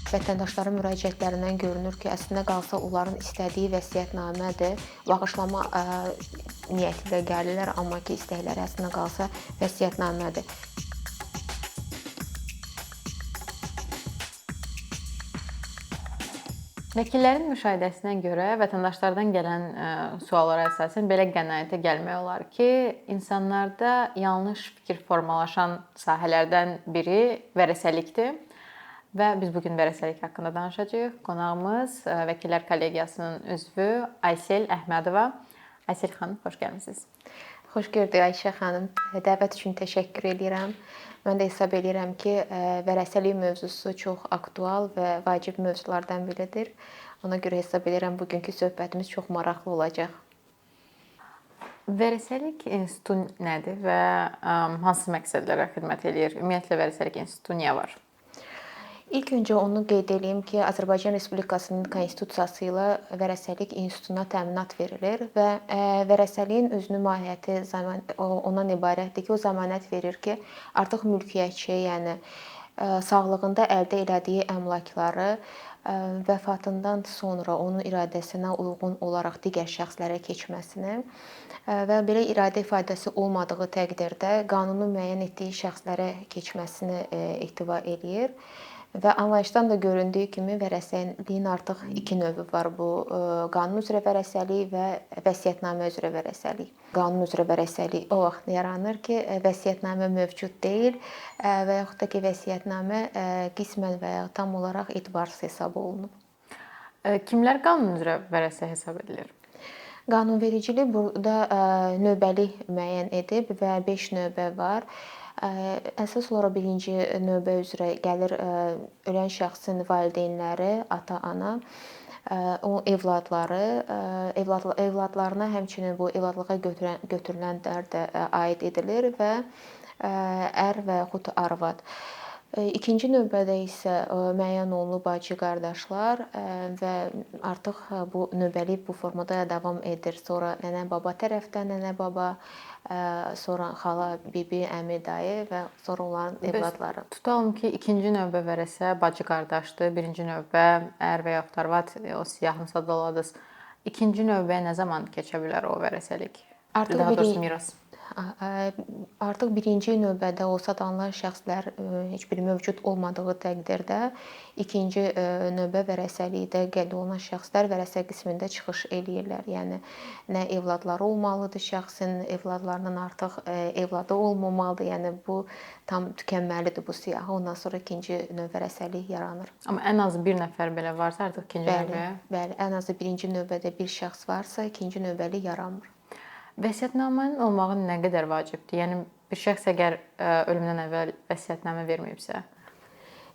vətəndaşların müraciətlərindən görünür ki, əslində qalsa onların istədiyi vəsiyyətnamədir. Bağışlama niyyəti ilə gəlirlər, amma ki, istəkləri əslində qalsa vəsiyyətnamədir. Vəkillərin müşahidəsinə görə vətəndaşlardan gələn suallara əsasən belə qənaətə gəlmək olar ki, insanlarda yanlış fikir formalaşan sahələrdən biri vərəsəlikdir və biz bu gün vərəsəlik haqqında danışacağıq. Qonağımız Vəkillər Kollegiyasının üzvü Aysel Əhmədova. Aysel xanım, xoş gəlmisiniz. Xoş gördük Ayşə xanım. Dəvət üçün təşəkkür edirəm. Mən də hesab edirəm ki, vərəsəlik mövzusu çox aktual və vacib mövzulardan biridir. Ona görə hesab edirəm bugünkü söhbətimiz çox maraqlı olacaq. Vərəsəlik institutu nədir və hansı məqsədlərə xidmət edir? Ümumiyyətlə vərəsəlik institutu niyə var? İlk öncə onu qeyd edeyim ki, Azərbaycan Respublikasının konstitusiyası ilə vərəsəlik institutuna təminat verilir və vərəsəliyin özünün mahiyyəti ondan ibarətdir ki, o zəmanət verir ki, artıq mülkiyyətçi, yəni sağlığında əldə elədiyi əmlakları vəfatından sonra onun iradəsinə uyğun olaraq digər şəxslərə keçməsini və belə iradə ifadəsi olmadığı təqdirdə qanunun müəyyən etdiyi şəxslərə keçməsini ehtiva eləyir. Və anlayışdan da göründüyü kimi vərəsəliyin artıq iki növü var. Bu qanun üzrə vərəsəlik və vəsiyyətnamə üzrə vərəsəlik. Qanun üzrə vərəsəlik o vaxt yaranır ki, vəsiyyətnamə mövcud deyil və yaxud da ki, vəsiyyətnamə qismən və ya tam olaraq etibarsız hesab olunub. Kimlər qanun üzrə vərəsə hesab edilir? Qanunvericilik burada növbəli müəyyən edib və 5 növbə var. Əsas olaraq birinci növbə üzrə gəlir ölən şəxsin valideynləri, ata-ana, onun övladları, övladlarına həmçinin bu evladlığa götürülənlər də aid edilir və ər və yaxud arvad. İkinci növbədə isə müəyyən olunub bacı-qardaşlar və artıq bu növbəlik bu formada davam edir. Sonra nənə-baba tərəfdən nənə-baba, sonra xala, bibi, əmi, dayı və sonra onların övladları. Tutalım ki, ikinci növbə vərəsə bacı-qardaşdır, birinci növbə ər və yaxud arvad, o siyahını sadaladınız. İkinci növbəyə nə zaman keçə bilər o vərəsəlik? Daha doğrusu miras. Artıq birinci növbədə o sadılan şəxslər heç bir mövcud olmadığı təqdirdə ikinci növbə vərəsəlikdə qeyd olunan şəxslər vərəsə qismində çıxış eləyirlər. Yəni nə övladları olmalıdır şəxsin, övladlarının artıq övladı olmamalıdır. Yəni bu tam tükənməlidir bu siyahı. Ondan sonra ikinci növ vərəsəlik yaranır. Amma ən azı bir nəfər belə varsa artıq ikinci növbəyə. Bəli, ən azı birinci növbədə bir şəxs varsa ikinci növbəlik yaranmır. Vəsiyyətnamənin olmağı nə qədər vacibdir? Yəni bir şəxs əgər ölümündən əvvəl vəsiyyətnamə verməyibsə,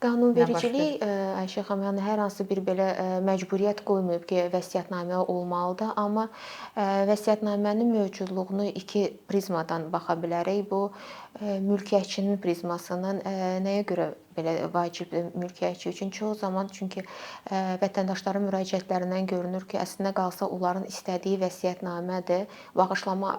qanunvericilik Ayşə xanım, yəni hər hansı bir belə məcburiyyət qoymayıb ki, vəsiyyətnamə olmalıdır, amma vəsiyyətnamənin mövcudluğunu iki prizmadan baxa bilərik. Bu mülkiyyətçinin prizmasından nəyə görə belə vacibdir mülkiyyətçi üçün? Çox zaman çünki vətəndaşların müraciətlərindən görünür ki, əslində qalsa onların istədiyi vəsiyyətnamədir. Bağışlama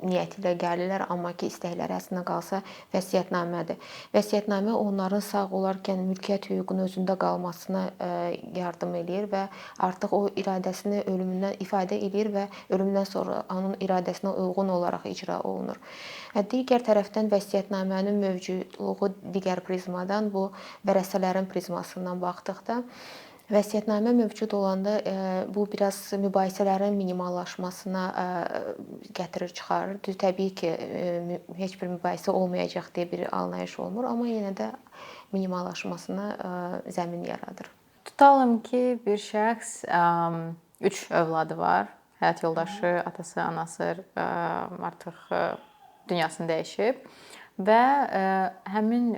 niyyəti ilə gəlirlər, amma ki, istəkləri əslində qalsa vəsiyyətnamədir. Vəsiyyətnamə onların sağ olarkən mülkiyyət hüququnun özündə qalmasına yardım eləyir və artıq o iradəsini ölümündən ifadə eləyir və ölümündən sonra onun iradəsinə uyğun olaraq icra olunur. Digər tərəfdən vəsiyyətnamənin mövcudluğu digər prizmadan, bu vərəsələrin prizmasından baxdıqda vəsiyyətnamə mövcud olanda bu biraz mübahisələrin minimallaşmasına gətirir, çıxarır. Təbii ki, heç bir mübahisə olmayacaq deyə bir anlayış olmur, amma yenə də minimallaşmasına zəmin yaradır. Tutalım ki, bir şəxs 3 övladı var. Həyat yoldaşı, atası, anası artıq dünyasını dəyişib və həmin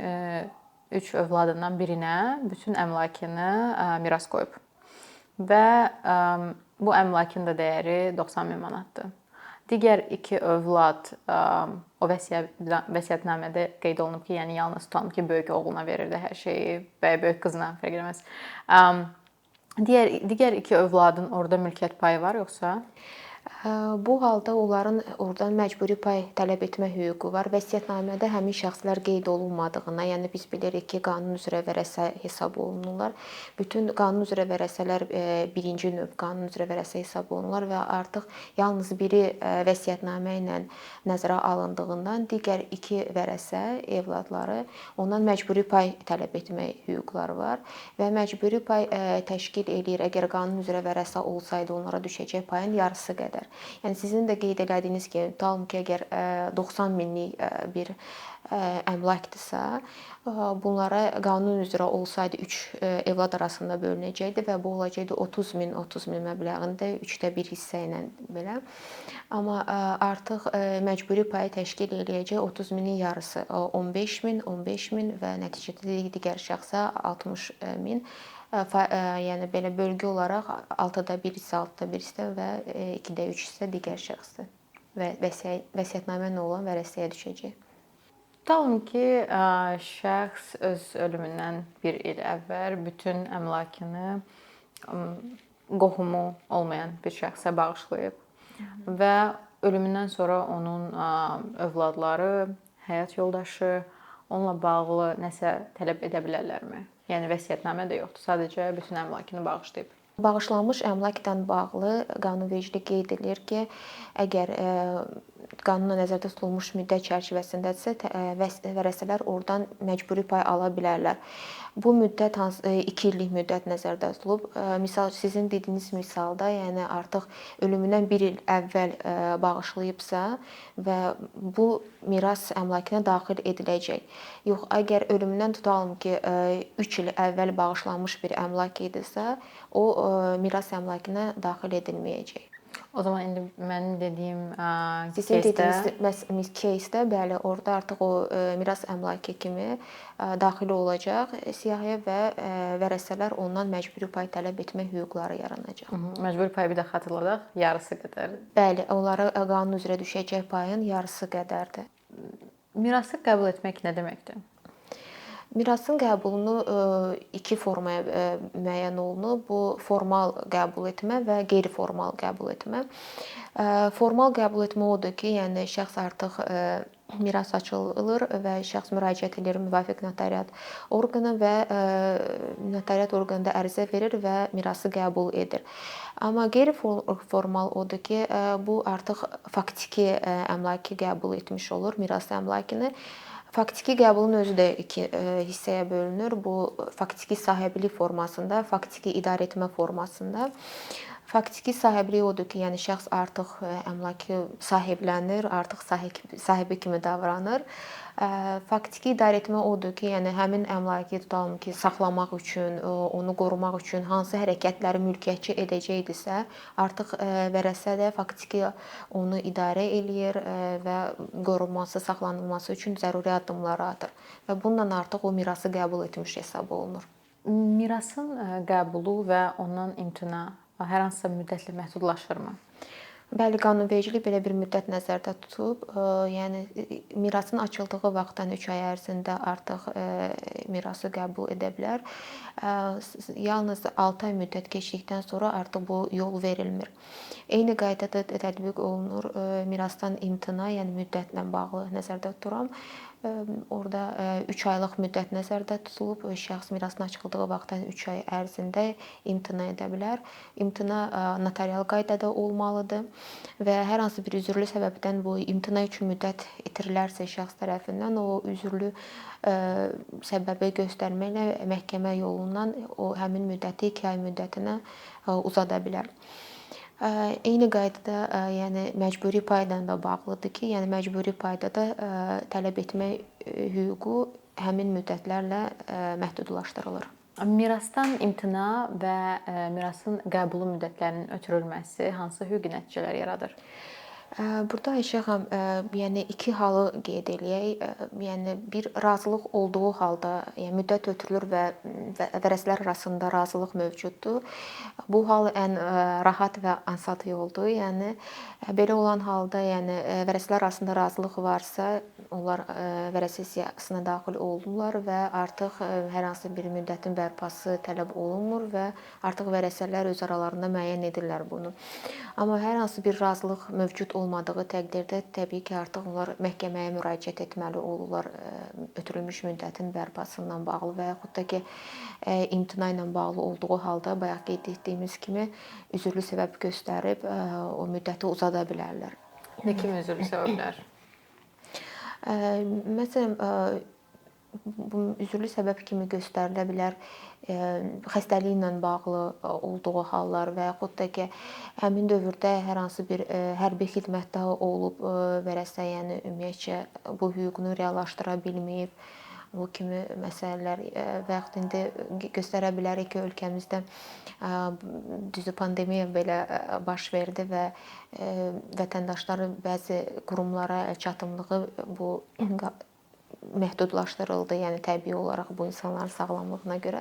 3 övladından birinə bütün əmlakını miras qoyub. Və bu əmlakın da dəyəri 90 min manatdır. Digər 2 övlad o vəsiyyətnamədə qeyd olunub ki, yəni yalnız tutalım ki, böyük oğluna verirdi hər şeyi və böyük qızına fərq etməz. Digər 2 övladın orada mülkiyyət payı var yoxsa? Bu halda onların oradan məcburi pay tələb etmə hüququ var. Vəsiyyətnamədə həmin şəxslər qeyd olunmadığına, yəni biz bilirik ki, qanun üzrə vərəsə hesab olunurlar. Bütün qanun üzrə vərəsələr birinci növ qanun üzrə vərəsə hesab olunurlar və artıq yalnız biri vəsiyyətnamə ilə nəzərə alındığından digər iki vərəsə evladları ondan məcburi pay tələb etmək hüquqları var və məcburi pay təşkil eləyir. Əgər qanun üzrə vərəsə olsaydı onlara düşəcək payın yarısı qədər. Yəni sizin də qeyd elədiyiniz kimi, tutalım ki, əgər 90 minlik bir əmlakdırsa, bunlara qanun üzrə olsaydı 3 evlad arasında bölünəcəkdi və bu olacaqdı 30 min məbləğində 1/3 hissə ilə belə. Amma artıq məcburi payı təşkil eləyəcək 30 minin yarısı 15 min və nəticədə digər şəxsə 60 min. Yəni belə bölgü olaraq 6/1 hissə 6/1 hissə və 2/3 hissə digər şəxsdir və vəsiyyətnamə ilə olan vərəsəyə düşəcək. Tutalım ki, şəxs öz ölümündən 1 il əvvəl bütün əmlakını qohumu olmayan bir şəxsə bağışlayıb və ölümündən sonra onun övladları, həyat yoldaşı onunla bağlı nəsə tələb edə bilərlərmi? Yəni vəsiyyətnamə də yoxdur, sadəcə bütün əmlakını bağışlayıb. Bağışlanmış əmlakla bağlı qanunvericilik qeyd edir ki, əgər qanunla nəzərdə tutulmuş müddət çərçivəsindədirsə, vərəsələr oradan məcburi pay ala bilərlər. Bu müddət 2 illik müddət nəzərdə tutulub. Misal sizin dediyiniz misalda, yəni artıq ölümündən 1 il əvvəl bağışlayıbsa və bu miras əmlakına daxil ediləcək. Yox, əgər ölümündən tutalım ki, 3 il əvvəl bağışlanmış bir əmlak idisə, o miras əmlakına daxil edilməyəcək. O zaman indi mənim dediyim Sizin dediyiniz кейsdə bəli, orada artıq o miras əmlakı kimi daxil olacaq siyahıya və vərəsələr ondan məcburi pay tələb etmə hüquqları yaranacaq. Məcburi payı bir də xatırladaq, yarısı qədər. Bəli, onlara qanun üzrə düşəcək payın yarısı qədərdir. Mirası qəbul etmək nə deməkdir? Mirasın qəbulunu iki formaya müəyyən olunub. Bu formal qəbul etmə və qeyri-formal qəbul etmə. Formal qəbul etmə odur ki, yəni şəxs artıq miras açılır və şəxs müraciət edir müvafiq notariat orqana və notariat orqanında ərizə verir və mirası qəbul edir. Amma qeyri-formal odur ki, bu artıq faktiki əmlakı qəbul etmiş olur, miras əmlakını. Faktiki qəbulun özü də iki hissəyə bölünür. Bu faktiki sahiblilik formasında, faktiki idarəetmə formasında. Faktiki sahiblik odur ki, yəni şəxs artıq əmlakı sahiblənir, artıq sahibi kimi davranır. Faktiki idarəetmə odur ki, yəni həmin əmlakı tutalım ki, saxlamaq üçün, onu qorumaq üçün hansı hərəkətləri mülkiyyətçi edəcəkdisə, artıq vərəsə də faktiki onu idarə eləyir və qorunması, saxlanılması üçün zəruri addımları atır və bununla artıq o mirası qəbul etmiş hesab olunur. Mirasın qəbulu və ondan imtina hər hansısa müddətlə məhdudlaşırmı? Bəli, qanunvericilik belə bir müddət nəzərdə tutub. Yəni mirasın açıldığı vaxtdan 3 ay ərzində artıq mirası qəbul edə bilər. Yalnız 6 ay müddət keçdikdən sonra artıq bu yol verilmir. Eyni qaydada tətbiq olunur mirasdan imtina, yəni müddətlə bağlı nəzərdə tuturam. Orada 3 aylıq müddət nəzərdə tutulub. Şəxs mirasın açıldığı vaxtdan 3 ay ərzində imtina edə bilər. İmtina notarial qaydada olmalıdır və hər hansı bir üzürlü səbəbdən bu imtina üçün müddət itirilərsə şəxs tərəfindən o üzürlü səbəbi göstərməklə məhkəmə yolundan o həmin müddəti 2 ay müddətinə uzada bilər. Eyni qaydada, yəni məcburi payla da bağlıdır ki, yəni məcburi payda da tələb etmə hüququ həmin müddətlərlə məhdudlaşdırılır. Mirasdan imtina və mirasın qəbulu müddətlərinin ötürülməsi hansı hüquqi nəticələr yaradır? Burada Ayşə xanım, yəni 2 halı qeyd eləyək. Yəni bir razılıq olduğu halda, yəni müddət ötürülür və vərəsələr arasında razılıq mövcuddur. Bu hal ən rahat və ansat yoldur. Yəni belə olan halda, yəni vərəsələr arasında razılıq varsa, onlar vərəsə siyahısına daxil olurlar və artıq hər hansı bir müddətin bərpası tələb olunmur və artıq vərəsələr öz aralarında müəyyən edirlər bunu. Amma hər hansı bir razılıq mövcud olmadığı təqdirdə təbii ki, artıq onlar məhkəməyə müraciət etməli olurlar ötürülmüş müddətin bərpası ilə bağlı və yaxud da ki, imtina ilə bağlı olduğu halda bayaq qeyd etdiyimiz kimi üzürlü səbəb göstərib o müddəti uzada bilərlər. Ne kimi üzürlü səbəblər? Məsələn, bu üzürlü səbəb kimi göstərilə bilər xəstəliklə bağlı olduğu hallar və yaxud da ki, həmin dövrdə hər hansı bir hərbi xidmətdə olub vərəsə, yəni ümumiyyətcə bu hüququnu reallaşdıra bilməyib. Bu kimi məsələlər və yaxud indi göstərə bilərik ki, ölkəmizdə düzü pandemiya belə baş verdi və vətəndaşların bəzi qurumlara çatımlığı bu məhdudlaşdırıldı, yəni təbii olaraq bu insanların sağlamlığına görə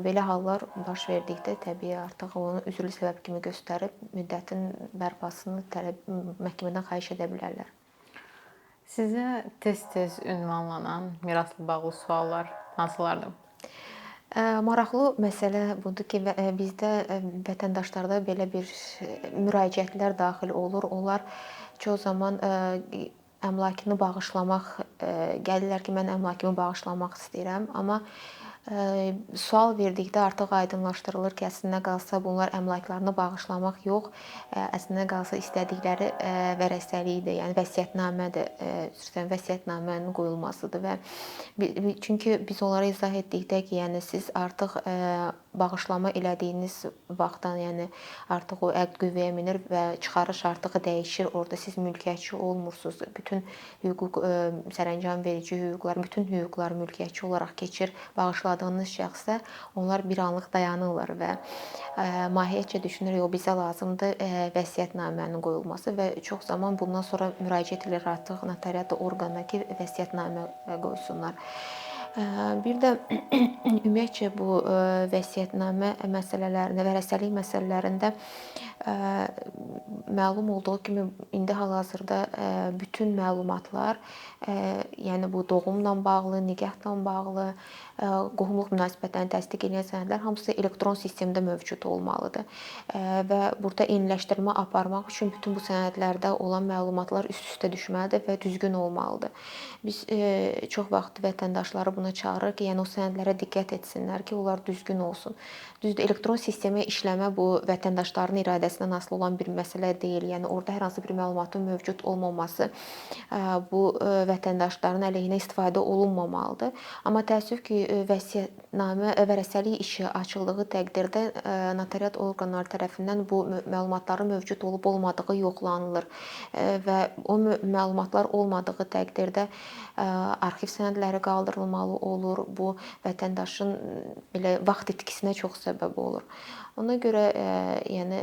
belə hallar baş verdikdə təbii artıq onu üzürlü səbəb kimi göstərib müddətin bərpasını məhkəmədən xahiş edə bilərlər. Sizə tez-tez ünvanlanan mirasla bağlı suallar hansılardır? Maraqlı məsələ budur ki, bizdə vətəndaşlarda belə bir müraciətlər daxil olur. Onlar çox zaman əmlakını bağışlamaq gəlirlər ki, mən əmlakımı bağışlamaq istəyirəm, amma sual verdikdə artıq aydınlaşdırılır ki, əslində qalsa bunlar əmlaklarını bağışlamaq yox, əslində qalsa istədikləri vərəsəlikdir, yəni vəsiyyətnamədir, vəsiyyətnamənin qoyulmasıdır və çünki biz onlara izah etdikdə ki, yəni siz artıq bağışlama elədiyiniz vaxtdan, yəni artıq o əqd qüvvəyə minir və çıxarış artıq dəyişir. Orada siz mülkiyyətçi olmursunuz. Bütün hüquq sərəncam verici hüquqlar, bütün hüquqlar mülkiyyətçi olaraq keçir bağışladığınız şəxsə. Onlar bir anlıq dayanırlar və mahiyyətcə düşünür, yox bizə lazımdır vəsiyyətnamənin qoyulması və çox zaman bundan sonra müraciət edir artıq notariat orqanına ki, vəsiyyətnamə qoysunlar. Bir də ümumiyyətcə bu vəsiyyətnamə məsələlərində, vərəsəlik məsələlərində məlum olduğu kimi indi hal-hazırda bütün məlumatlar, yəni bu doğumla bağlı, nikahla bağlı, qohumluq münasibətlərini təsdiq edən sənədlər hamısı elektron sistemdə mövcud olmalıdır. Və burada eyniləşdirmə aparmaq üçün bütün bu sənədlərdə olan məlumatlar üst-üstə düşməlidir və düzgün olmalıdır. Biz çox vaxt vətəndaşları buna çağırırıq ki, yəni o sənədlərə diqqət etsinlər ki, onlar düzgün olsun. Düzdür, elektron sistemə işləmə bu vətəndaşların iradəsindən asılı olan bir məsələ deyil. Yəni orada hər hansı bir məlumatın mövcud olmaması bu vətəndaşların əleyhinə istifadə olunmamalıdır. Amma təəssüf ki, vəsiyyətnamə, vərəsəlik işi açıldığı təqdirdə notariat orqanları tərəfindən bu məlumatların mövcud olub-olmadığı yoxlanılır və o məlumatlar olmadığı təqdirdə arxiv sənədləri qaldırılmalı olur. Bu vətəndaşın belə vaxt itkisinə çox səbəb olur. Ona görə yəni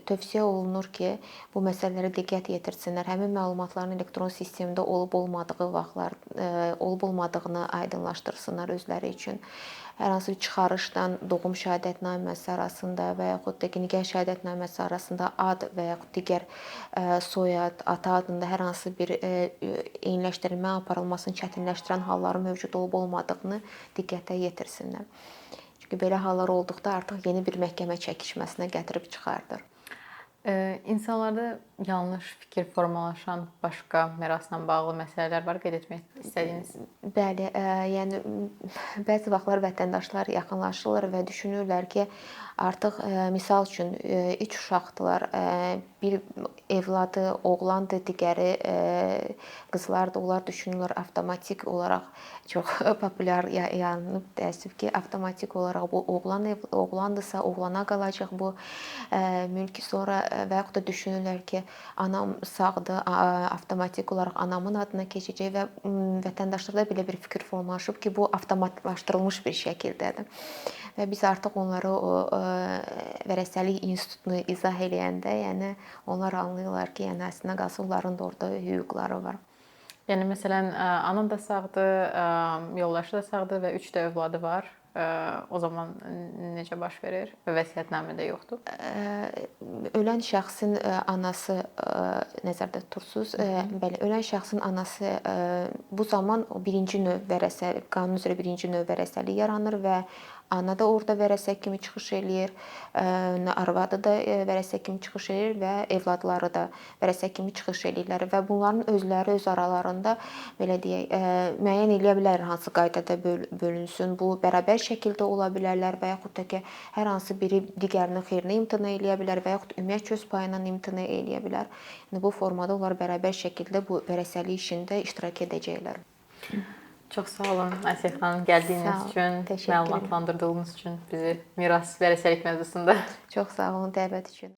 tövsiyə olunur ki, bu məsələlərə diqqət yetirsinlər. Həmin məlumatların elektron sistemdə olub-olmadığı vaxtlar olub-olmadığını aydınlaşdırsınlar özləri üçün. Hər hansı bir çıxarışdan doğum şəhadətnaməsi arasında və yaxud da ki, nikah şəhadətnaməsi arasında ad və yaxud digər soyad, ata adında hər hansı bir eyniləşdirilmə aparılmasını çətinləşdirən halların mövcud olub-olmadığını diqqətə yetirsinlər. Çünki belə hallar olduqda artıq yeni bir məhkəmə çəkişməsinə gətirib çıxardır. İnsanlarda yanlış fikir formalaşan başqa mirasla bağlı məsələlər var qeyd etmək istədiyiniz? Bəli, yəni bəzi vaxtlar vətəndaşlar yaxınlaşırlar və düşünürlər ki, artıq misal üçün 3 uşaqdılar. Bir evladı oğlandır, digəri qızlardır. Onlar düşünürlər avtomatik olaraq çox populyar yaranıb təəssüf ki, avtomatik olaraq bu oğlandırsa, oğlana qalacaq bu mülk. Sonra və yaxud da düşünürlər ki, anam sağdır, avtomatik olaraq anamın adına keçəcək və vətəndaşlarda belə bir fikir formalaşıb ki, bu avtomatlaşdırılmış bir şəkildədir. Və biz artıq onlara o vərəsəlik institutunu izah eləyəndə, yəni onlar anlayırlar ki, yəni əslində qalsa onların da orada hüquqları var. Yəni məsələn, anam da sağdır, yoldaşı da sağdır və 3 də övladı var. O zaman necə baş verir? Vəsiyyətnamədə yoxdur. Ölən şəxsin anası nəzərdə tutursuz. Bəli, ölən şəxsin anası bu zaman o birinci növ vərəsəlik, qanun üzrə birinci növ vərəsəlik yaranır və ana da orada vərəsə kimi çıxış eləyir, arvadı da vərəsə kimi çıxış eləyir və övladları da vərəsə kimi çıxış eləyirlər və bunların özləri öz aralarında belə deyək, müəyyən eləyə bilər hansı qaydada bölünsün. Bu bərabər şəkildə ola bilərlər və yaxud da ki, hər hansı biri digərinin xeyrinə imtina eləyə bilər və yaxud ümumiyyətcə öz payından imtina eləyə bilər. Yəni bu formada onlar bərabər şəkildə bu vərəsəlik işində iştirak edəcəklər. Çox sağ olun Asiyə xanım, gəldiyiniz üçün, məlumatlandırdığınız üçün bizi miras vərəsəlik mövzusunda. Çox sağ olun dəvət üçün.